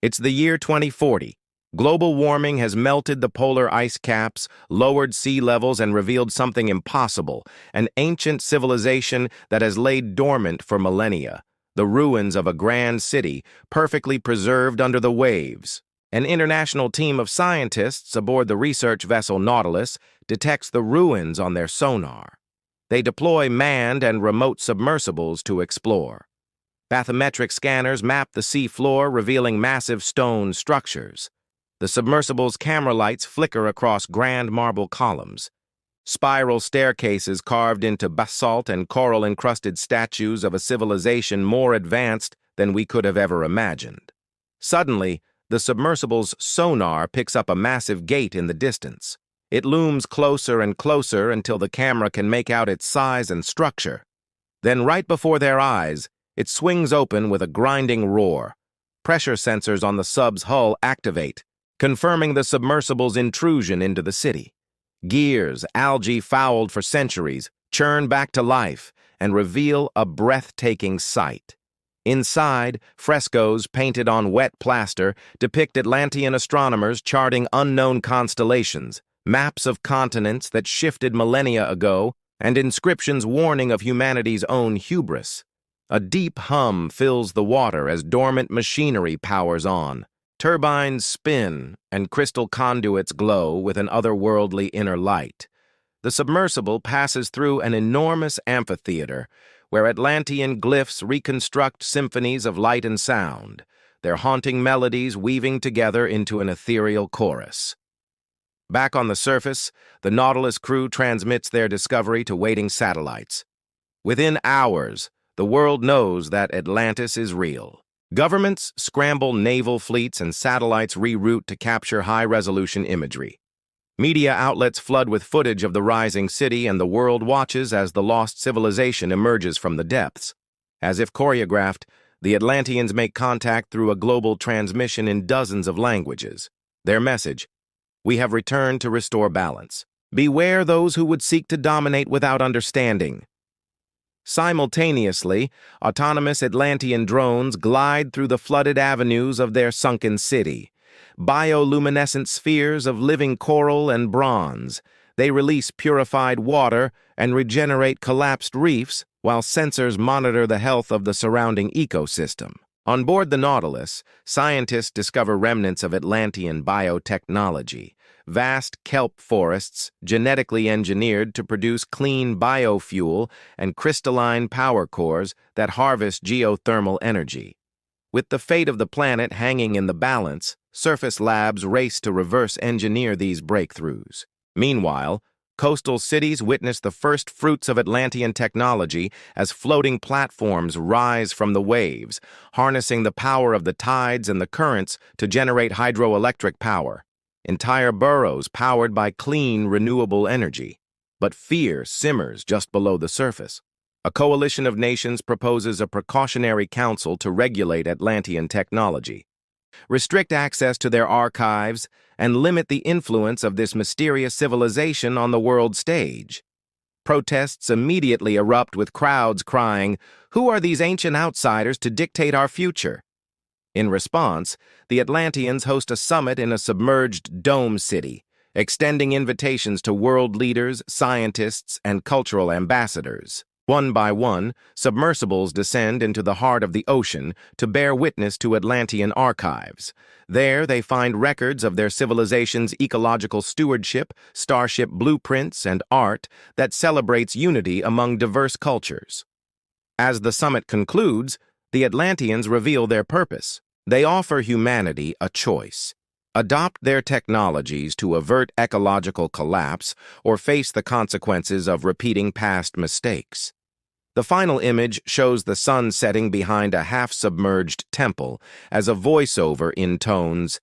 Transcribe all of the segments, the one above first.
It's the year 2040. Global warming has melted the polar ice caps, lowered sea levels, and revealed something impossible, an ancient civilization that has laid dormant for millennia, the ruins of a grand city, perfectly preserved under the waves. An international team of scientists aboard the research vessel Nautilus detects the ruins on their sonar. They deploy manned and remote submersibles to explore. Bathymetric scanners map the sea floor, revealing massive stone structures. The submersible's camera lights flicker across grand marble columns. Spiral staircases carved into basalt and coral-encrusted statues of a civilization more advanced than we could have ever imagined. Suddenly, the submersible's sonar picks up a massive gate in the distance. It looms closer and closer until the camera can make out its size and structure. Then, right before their eyes, it swings open with a grinding roar. Pressure sensors on the sub's hull activate, confirming the submersible's intrusion into the city. Gears, algae fouled for centuries, churn back to life and reveal a breathtaking sight. Inside, frescoes painted on wet plaster depict Atlantean astronomers charting unknown constellations, maps of continents that shifted millennia ago, and inscriptions warning of humanity's own hubris. A deep hum fills the water as dormant machinery powers on. Turbines spin, and crystal conduits glow with an otherworldly inner light. The submersible passes through an enormous amphitheater, where Atlantean glyphs reconstruct symphonies of light and sound, their haunting melodies weaving together into an ethereal chorus. Back on the surface, the Nautilus crew transmits their discovery to waiting satellites. Within hours, the world knows that Atlantis is real. Governments scramble naval fleets and satellites reroute to capture high-resolution imagery. Media outlets flood with footage of the rising city, and the world watches as the lost civilization emerges from the depths. As if choreographed, the Atlanteans make contact through a global transmission in dozens of languages. Their message: we have returned to restore balance. Beware those who would seek to dominate without understanding. Simultaneously, autonomous Atlantean drones glide through the flooded avenues of their sunken city. Bioluminescent spheres of living coral and bronze. They release purified water and regenerate collapsed reefs, while sensors monitor the health of the surrounding ecosystem. On board the Nautilus, scientists discover remnants of Atlantean biotechnology. Vast kelp forests, genetically engineered to produce clean biofuel, and crystalline power cores that harvest geothermal energy. With the fate of the planet hanging in the balance, surface labs race to reverse engineer these breakthroughs. Meanwhile, coastal cities witness the first fruits of Atlantean technology as floating platforms rise from the waves, harnessing the power of the tides and the currents to generate hydroelectric power. Entire boroughs powered by clean, renewable energy. But fear simmers just below the surface. A coalition of nations proposes a precautionary council to regulate Atlantean technology, restrict access to their archives, and limit the influence of this mysterious civilization on the world stage. Protests immediately erupt with crowds crying, "Who are these ancient outsiders to dictate our future?" In response, the Atlanteans host a summit in a submerged dome city, extending invitations to world leaders, scientists, and cultural ambassadors. One by one, submersibles descend into the heart of the ocean to bear witness to Atlantean archives. There, they find records of their civilization's ecological stewardship, starship blueprints, and art that celebrates unity among diverse cultures. As the summit concludes, the Atlanteans reveal their purpose. They offer humanity a choice: adopt their technologies to avert ecological collapse or face the consequences of repeating past mistakes. The final image shows the sun setting behind a half-submerged temple as a voiceover intones,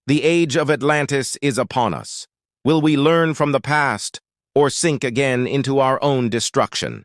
"The age of Atlantis is upon us. Will we learn from the past or sink again into our own destruction?"